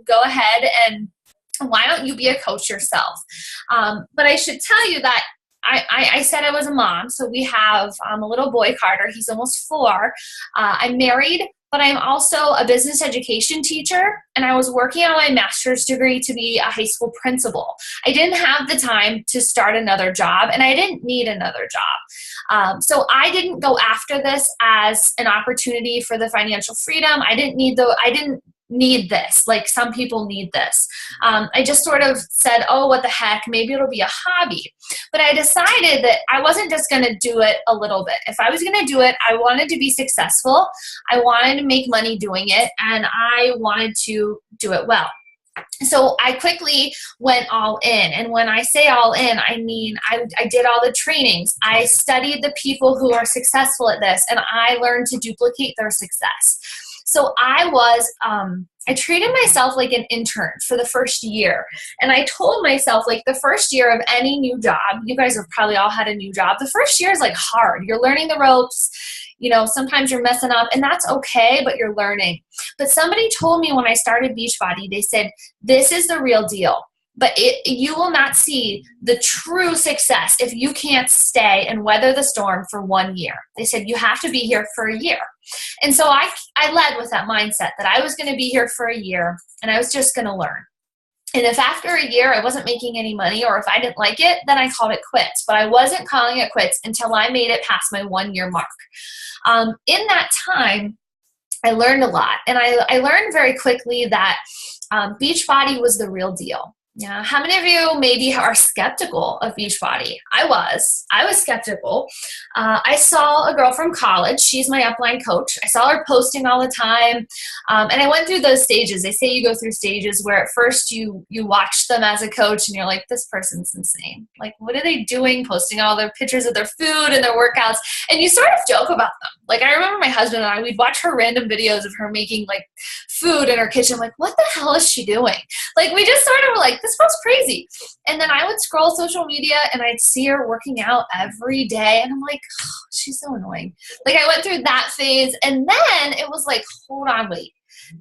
go ahead and why don't you be a coach yourself? But I should tell you that I said I was a mom. So we have a little boy, Carter. He's almost 4. I'm married, but I'm also a business education teacher, and I was working on my master's degree to be a high school principal. I didn't have the time to start another job, and I didn't need another job. So I didn't go after this as an opportunity for the financial freedom. I didn't need this, like some people need this. I just sort of said, oh, what the heck, maybe it'll be a hobby. But I decided that I wasn't just going to do it a little bit. If I was going to do it, I wanted to be successful. I wanted to make money doing it, and I wanted to do it well. So I quickly went all in. And when I say all in, I mean I did all the trainings. I studied the people who are successful at this, and I learned to duplicate their success. So I treated myself like an intern for the first year. And I told myself, like, the first year of any new job, you guys have probably all had a new job. The first year is like hard. You're learning the ropes. You know, sometimes you're messing up, and that's okay, but you're learning. But somebody told me when I started Beachbody, they said, this is the real deal. But you will not see the true success if you can't stay and weather the storm for 1 year. They said, you have to be here for a year. And so I led with that mindset that I was going to be here for a year, and I was just going to learn. And if after a year I wasn't making any money, or if I didn't like it, then I called it quits. But I wasn't calling it quits until I made it past my 1 year mark. In that time, I learned a lot. And I learned very quickly that Beachbody was the real deal. Yeah. How many of you maybe are skeptical of Beachbody? I was skeptical. I saw a girl from college. She's my upline coach. I saw her posting all the time. And I went through those stages. They say you go through stages where at first you watch them as a coach and you're like, this person's insane. Like, what are they doing? Posting all their pictures of their food and their workouts. And you sort of joke about them. Like, I remember my husband and we'd watch her random videos of her making like food in her kitchen. I'm like, what the hell is she doing? Like, we just sort of were like, this girl's crazy. And then I would scroll social media and I'd see her working out every day. And I'm like, oh, she's so annoying. Like, I went through that phase. And then it was like, hold on, wait.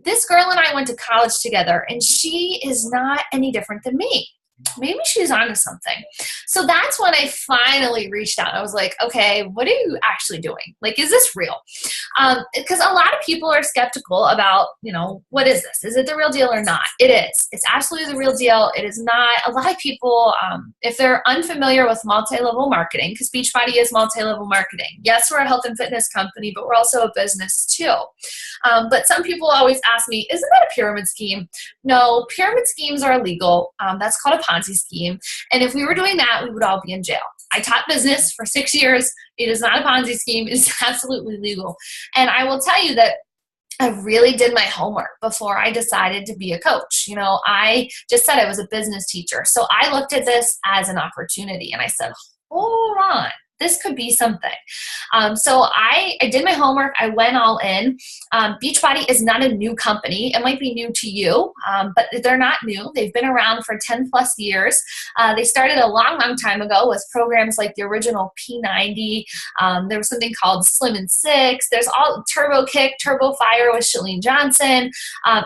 This girl and I went to college together, and she is not any different than me. Maybe she's onto something. So that's when I finally reached out. I was like, okay, what are you actually doing? Like, is this real? Because a lot of people are skeptical about, you know, what is this? Is it the real deal or not? It is. It's absolutely the real deal. It is not. A lot of people, if they're unfamiliar with multi-level marketing, because Beachbody is multi-level marketing. Yes, we're a health and fitness company, but we're also a business too. But some people always ask me, isn't that a pyramid scheme? No, pyramid schemes are illegal. That's called a Ponzi scheme. And if we were doing that, we would all be in jail. I taught business for 6 years. It is not a Ponzi scheme. It is absolutely legal. And I will tell you that I really did my homework before I decided to be a coach. You know, I just said I was a business teacher. So I looked at this as an opportunity, and I said, hold on. This could be something. So I did my homework. I went all in. Beachbody is not a new company. It might be new to you, but they're not new. They've been around for 10 plus years. They started a long, long time ago with programs like the original P90. There was something called Slim and Six. There's all Turbo Kick, Turbo Fire with Chalene Johnson.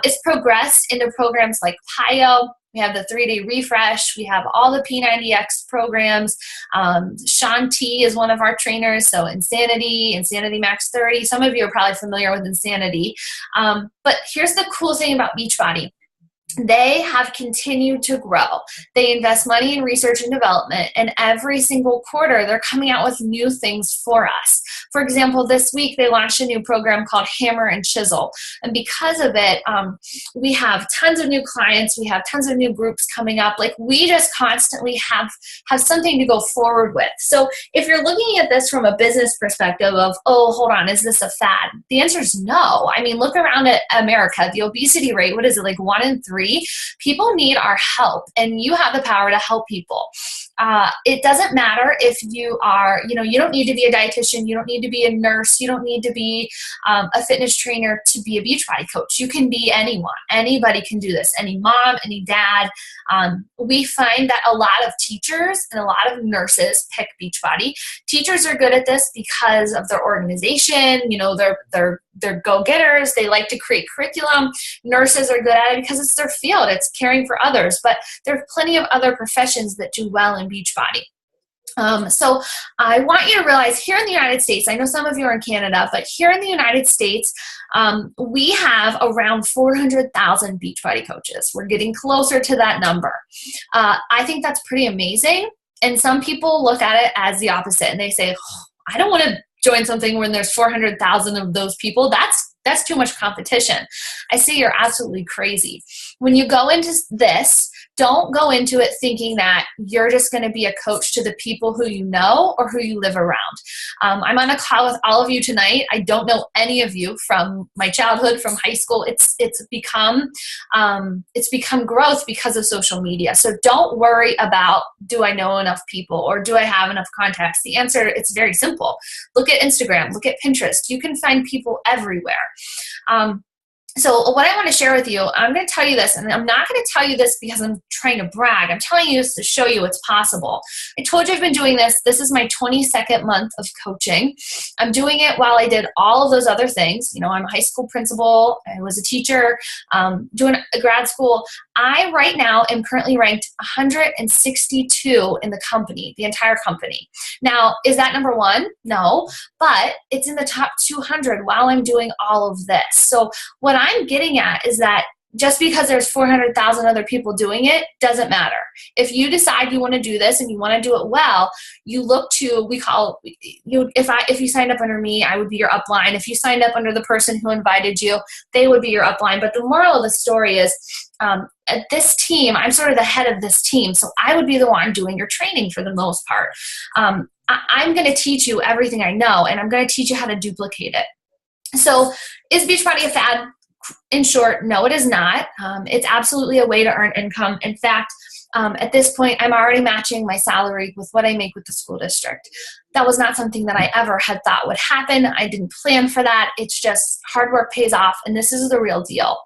It's progressed into programs like PiYo. We have the 3-day refresh. We have all the P90X programs. Shaun T is one of our trainers. So Insanity Max 30. Some of you are probably familiar with Insanity. But here's the cool thing about Beachbody. They have continued to grow. They invest money in research and development, and every single quarter they're coming out with new things for us. For example, this week they launched a new program called Hammer and Chisel. And because of it, we have tons of new clients. We have tons of new groups coming up. Like, we just constantly have something to go forward with. So if you're looking at this from a business perspective of, oh, hold on, is this a fad? The answer is no. I mean, look around at America. The obesity rate, what is it, like 1 in 3? People need our help, and you have the power to help people. It doesn't matter if you are, you don't need to be a dietitian, you don't need to be a nurse, you don't need to be a fitness trainer to be a Beachbody coach. You can be anyone. Anybody can do this. Any mom, any dad. We find that a lot of teachers and a lot of nurses pick Beachbody. Teachers are good at this because of their organization. They're go-getters. They like to create curriculum. Nurses are good at it because it's their field. It's caring for others. But there are plenty of other professions that do well in Beachbody. So I want you to realize here in the United States, I know some of you are in Canada, but here in the United States, we have around 400,000 Beachbody coaches. We're getting closer to that number. I think that's pretty amazing. And some people look at it as the opposite and they say, oh, I don't want to join something when there's 400,000 of those people. That's too much competition. I say you're absolutely crazy. When you go into this, don't go into it thinking that you're just going to be a coach to the people who you know or who you live around. I'm on a call with all of you tonight. I don't know any of you from my childhood, from high school. It's become growth because of social media. So don't worry about, do I know enough people or do I have enough contacts? The answer, it's very simple. Look at Instagram, look at Pinterest. You can find people everywhere. So what I want to share with you, I'm going to tell you this, and I'm not going to tell you this because I'm trying to brag. I'm telling you this to show you it's possible. I told you I've been doing this. This is my 22nd month of coaching. I'm doing it while I did all of those other things. I'm a high school principal. I was a teacher, doing a grad school. I right now am currently ranked 162 in the company, the entire company. Now, is that number one? No, but it's in the top 200 while I'm doing all of this. So what I'm getting at is that just because there's 400,000 other people doing it doesn't matter. If you decide you want to do this and you want to do it well, you look to, if you signed up under me, I would be your upline. If you signed up under the person who invited you, they would be your upline. But the moral of the story is, at this team, I'm sort of the head of this team, so I would be the one doing your training for the most part. I'm going to teach you everything I know, and I'm going to teach you how to duplicate it. So is Beachbody a fad? In short, no, it is not. It's absolutely a way to earn income. In fact, at this point, I'm already matching my salary with what I make with the school district. That was not something that I ever had thought would happen. I didn't plan for that. It's just hard work pays off, and this is the real deal.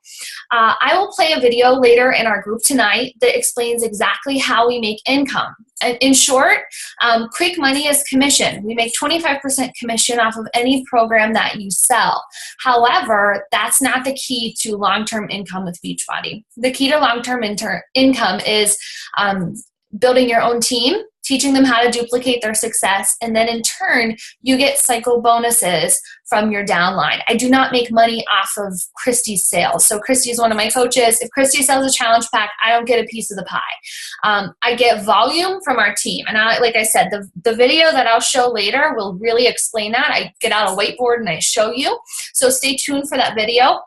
I will play a video later in our group tonight that explains exactly how we make income. In short, quick money is commission. We make 25% commission off of any program that you sell. However, that's not the key to long-term income with Beachbody. The key to long-term income is building your own team, teaching them how to duplicate their success, and then in turn, you get cycle bonuses from your downline. I do not make money off of Christy's sales. So Christy is one of my coaches. If Christy sells a challenge pack, I don't get a piece of the pie. I get volume from our team. And like I said, the video that I'll show later will really explain that. I get out a whiteboard and I show you. So stay tuned for that video.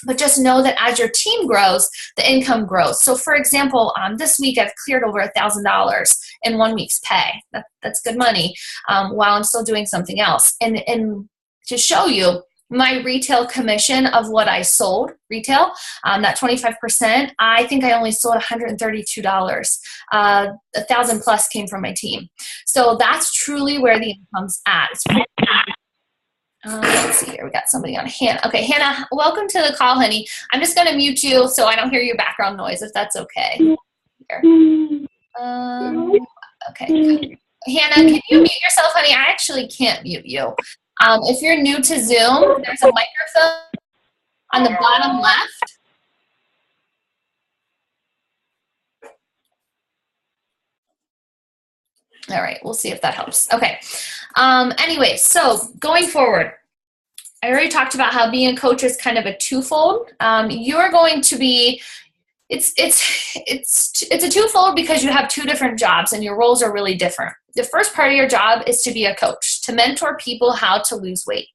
But just know that as your team grows, the income grows. So for example, this week I've cleared over $1,000 in 1 week's pay. That's good money while I'm still doing something else. And to show you my retail commission of what I sold, retail, that 25%, I think I only sold $132. 1,000 plus came from my team. So that's truly where the income's at. Let's see here. We got somebody on Hannah. Okay, Hannah, welcome to the call, honey. I'm just going to mute you so I don't hear your background noise, if that's okay. Here. Okay. Hannah, can you mute yourself, honey? I actually can't mute you. If you're new to Zoom, there's a microphone on the bottom left. All right, we'll see if that helps. Okay. Anyway, so going forward, I already talked about how being a coach is kind of a twofold. You're going to be, it's a twofold because you have two different jobs and your roles are really different. The first part of your job is to be a coach, to mentor people how to lose weight.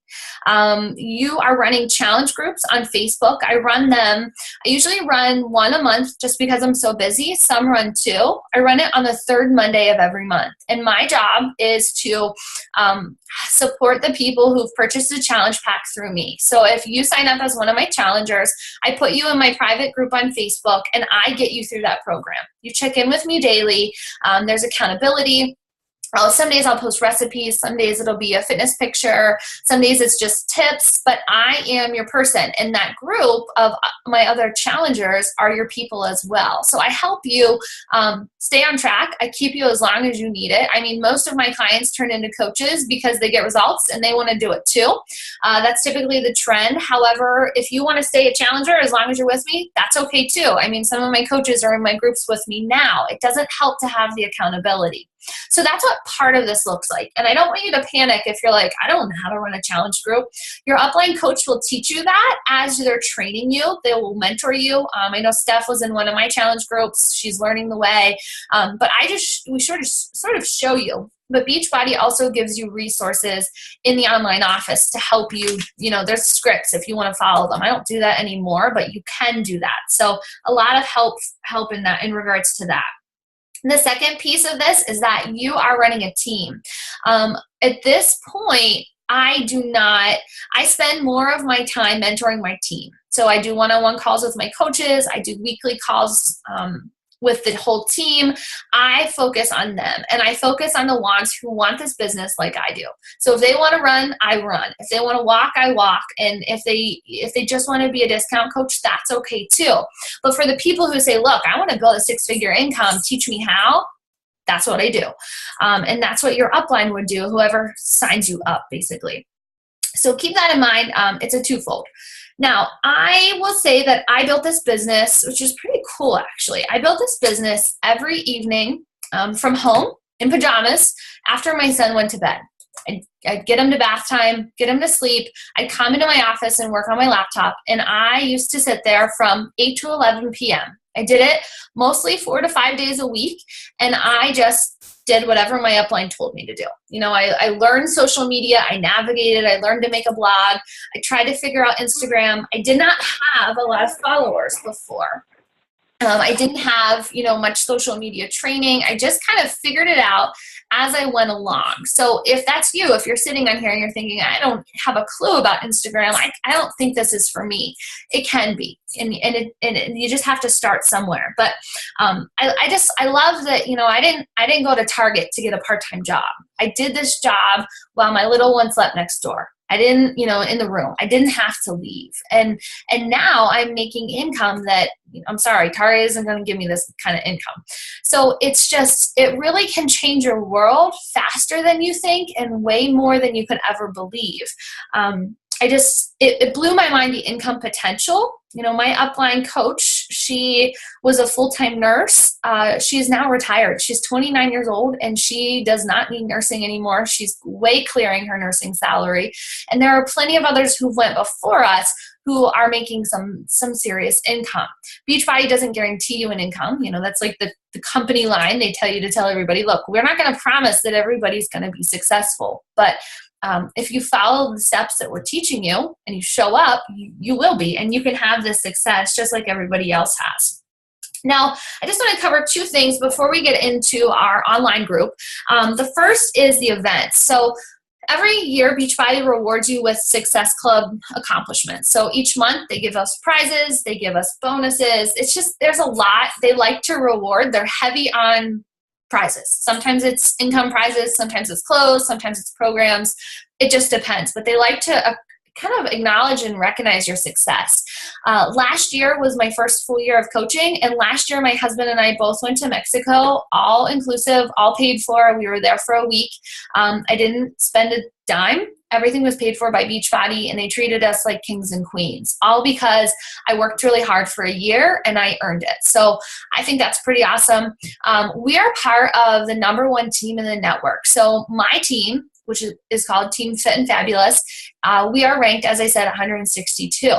You are running challenge groups on Facebook. I run them. I usually run one a month just because I'm so busy. Some run two. I run it on the third Monday of every month. And my job is to support the people who've purchased a challenge pack through me. So if you sign up as one of my challengers, I put you in my private group on Facebook and I get you through that program. You check in with me daily. There's accountability. Some days I'll post recipes, some days it'll be a fitness picture, some days it's just tips, but I am your person. And that group of my other challengers are your people as well. So I help you stay on track. I keep you as long as you need it. I mean, most of my clients turn into coaches because they get results and they want to do it too. That's typically the trend. However, if you want to stay a challenger as long as you're with me, that's okay too. I mean, some of my coaches are in my groups with me now. It doesn't help to have the accountability. So that's what part of this looks like. And I don't want you to panic if you're like, I don't know how to run a challenge group. Your upline coach will teach you that as they're training you. They will mentor you. I know Steph was in one of my challenge groups. She's learning the way. But we sort of show you. But Beachbody also gives you resources in the online office to help you. You know, there's scripts if you want to follow them. I don't do that anymore, but you can do that. So a lot of help in that in regards to that. The second piece of this is that you are running a team. At this point, I spend more of my time mentoring my team. So I do one-on-one calls with my coaches. I do weekly calls with the whole team. I focus on them, and I focus on the ones who want this business like I do. So if they want to run, I run. If they want to walk, I walk. And if they just want to be a discount coach, that's okay too. But for the people who say, look, I want to build a six-figure income, teach me how, that's what I do. And that's what your upline would do, whoever signs you up, basically. So keep that in mind. It's a twofold. Now, I will say that I built this business, which is pretty cool, actually. I built this business every evening from home in pajamas after my son went to bed. I'd get him to bath time, get him to sleep. I'd come into my office and work on my laptop, and I used to sit there from 8 to 11 p.m. I did it mostly 4 to 5 days a week, and I just did whatever my upline told me to do. You know, I learned social media, I navigated, I learned to make a blog, I tried to figure out Instagram. I did not have a lot of followers before. I didn't have, much social media training. I just kind of figured it out as I went along. So if that's you, if you're sitting on here and you're thinking, I don't have a clue about Instagram, I don't think this is for me. It can be, and you just have to start somewhere. But I love that, I didn't go to Target to get a part-time job. I did this job while my little one slept next door. I didn't, in the room. I didn't have to leave. And now I'm making income that, I'm sorry, Target isn't going to give me this kind of income. So it really can change your world faster than you think and way more than you could ever believe. It blew my mind, the income potential. My upline coach, she was a full-time nurse. She is now retired. She's 29 years old, and she does not need nursing anymore. She's way clearing her nursing salary. And there are plenty of others who went before us who are making some serious income. Beachbody doesn't guarantee you an income. That's like the company line. They tell you to tell everybody, look, we're not going to promise that everybody's going to be successful. But if you follow the steps that we're teaching you and you show up, you will be, and you can have this success just like everybody else has. Now, I just want to cover two things before we get into our online group. The first is the events. So every year, Beachbody rewards you with Success Club accomplishments. So each month, they give us prizes, they give us bonuses. It's just, there's a lot they like to reward. They're heavy on prizes. Sometimes it's income prizes, sometimes it's clothes, sometimes it's programs. It just depends. But they like to kind of acknowledge and recognize your success. Last year was my first full year of coaching, and last year my husband and I both went to Mexico, all inclusive, all paid for. We were there for a week. I didn't spend a dime. Everything was paid for by Beachbody, and they treated us like kings and queens, all because I worked really hard for a year and I earned it. So I think that's pretty awesome. We are part of the #1 team in the network. So my team, which is called Team Fit and Fabulous, we are ranked, as I said, 162.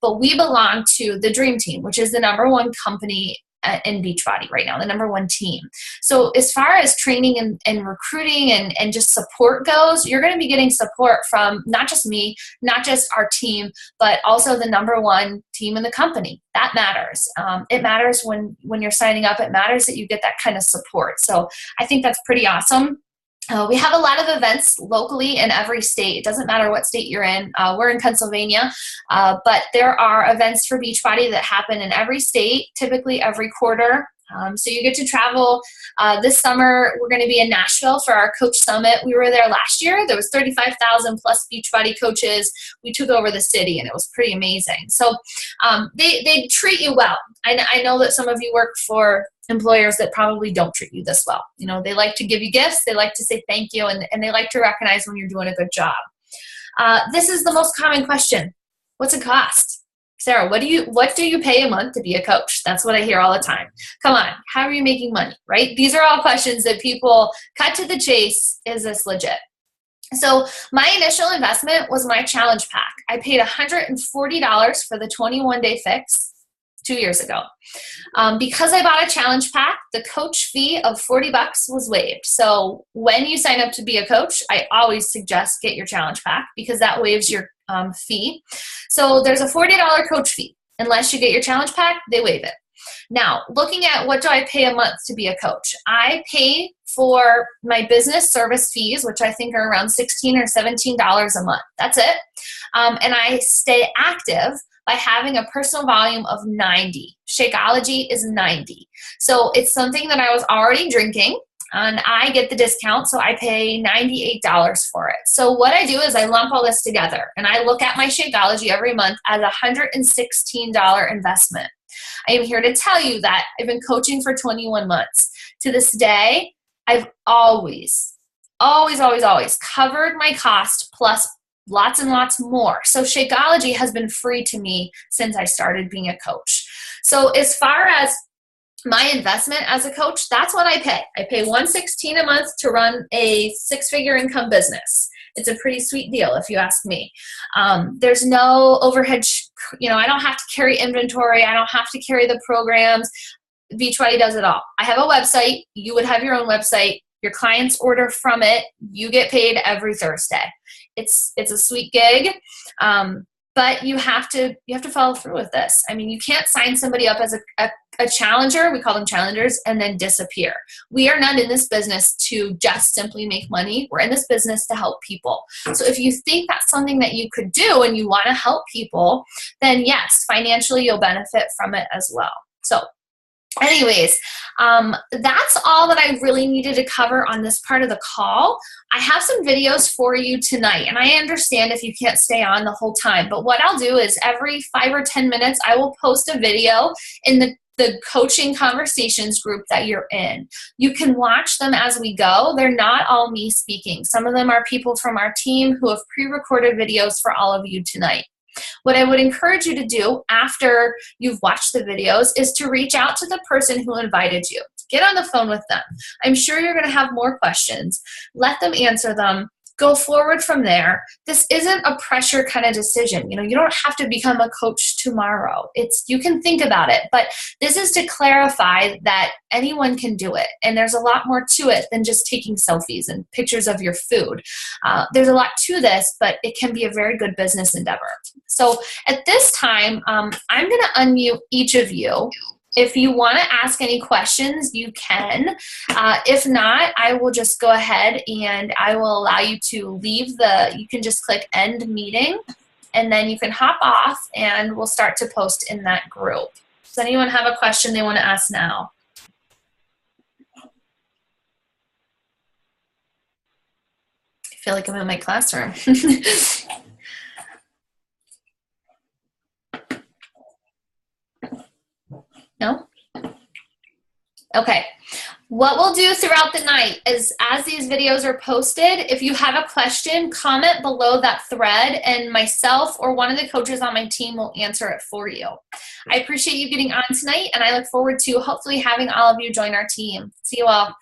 But we belong to the Dream Team, which is the #1 company in Beachbody right now, the #1 team. So as far as training and recruiting and just support goes, you're going to be getting support from not just me, not just our team, but also the #1 team in the company. That matters. It matters when you're signing up. It matters that you get that kind of support. So I think that's pretty awesome. We have a lot of events locally in every state. It doesn't matter what state you're in. We're in Pennsylvania, but there are events for Beachbody that happen in every state, typically every quarter. So you get to travel. This summer, we're going to be in Nashville for our Coach Summit. We were there last year. There was 35,000 plus Beachbody coaches. We took over the city, and it was pretty amazing. So they treat you well. I know that some of you work for employers that probably don't treat you this well. You know, they like to give you gifts. They like to say thank you, and they like to recognize when you're doing a good job. This is the most common question. What's it cost? Sarah, what do you pay a month to be a coach? That's what I hear all the time. Come on, how are you making money, right? These are all questions that people cut to the chase. Is this legit? So my initial investment was my challenge pack. I paid $140 for the 21-day fix 2 years ago. Because I bought a challenge pack, the coach fee of $40 was waived. So when you sign up to be a coach, I always suggest get your challenge pack because that waives your fee. So there's a $40 coach fee. Unless you get your challenge pack, they waive it. Now, looking at what do I pay a month to be a coach? I pay for my business service fees, which I think are around $16 or $17 a month. That's it. And I stay active by having a personal volume of 90. Shakeology is 90. So it's something that I was already drinking, and I get the discount, so I pay $98 for it. So what I do is I lump all this together, and I look at my Shakeology every month as a $116 investment. I am here to tell you that I've been coaching for 21 months. To this day, I've always covered my cost plus lots and lots more. So Shakeology has been free to me since I started being a coach. So as far as my investment as a coach, that's what I pay. I pay $116 a month to run a 6-figure income business. It's a pretty sweet deal if you ask me. There's no overhead, I don't have to carry inventory. I don't have to carry the programs. Beachbody does it all. I have a website. You would have your own website. Your clients order from it. You get paid every Thursday. It's a sweet gig, but you have to follow through with this. I mean, you can't sign somebody up as a challenger. We call them challengers, and then disappear. We are not in this business to just simply make money. We're in this business to help people. So if you think that's something that you could do and you want to help people, then yes, financially you'll benefit from it as well. So anyways, that's all that I really needed to cover on this part of the call. I have some videos for you tonight, and I understand if you can't stay on the whole time, but what I'll do is every 5 or 10 minutes, I will post a video in the coaching conversations group that you're in. You can watch them as we go. They're not all me speaking. Some of them are people from our team who have pre-recorded videos for all of you tonight. What I would encourage you to do after you've watched the videos is to reach out to the person who invited you. Get on the phone with them. I'm sure you're going to have more questions. Let them answer them. Go forward from there. This isn't a pressure kind of decision. You don't have to become a coach tomorrow. You can think about it, but this is to clarify that anyone can do it. And there's a lot more to it than just taking selfies and pictures of your food. There's a lot to this, but it can be a very good business endeavor. So at this time, I'm going to unmute each of you. If you want to ask any questions, you can. If not, I will just go ahead and I will allow you to leave you can just click end meeting, and then you can hop off and we'll start to post in that group. Does anyone have a question they want to ask now? I feel like I'm in my classroom. No? Okay. What we'll do throughout the night is as these videos are posted, if you have a question, comment below that thread and myself or one of the coaches on my team will answer it for you. I appreciate you getting on tonight, and I look forward to hopefully having all of you join our team. See you all.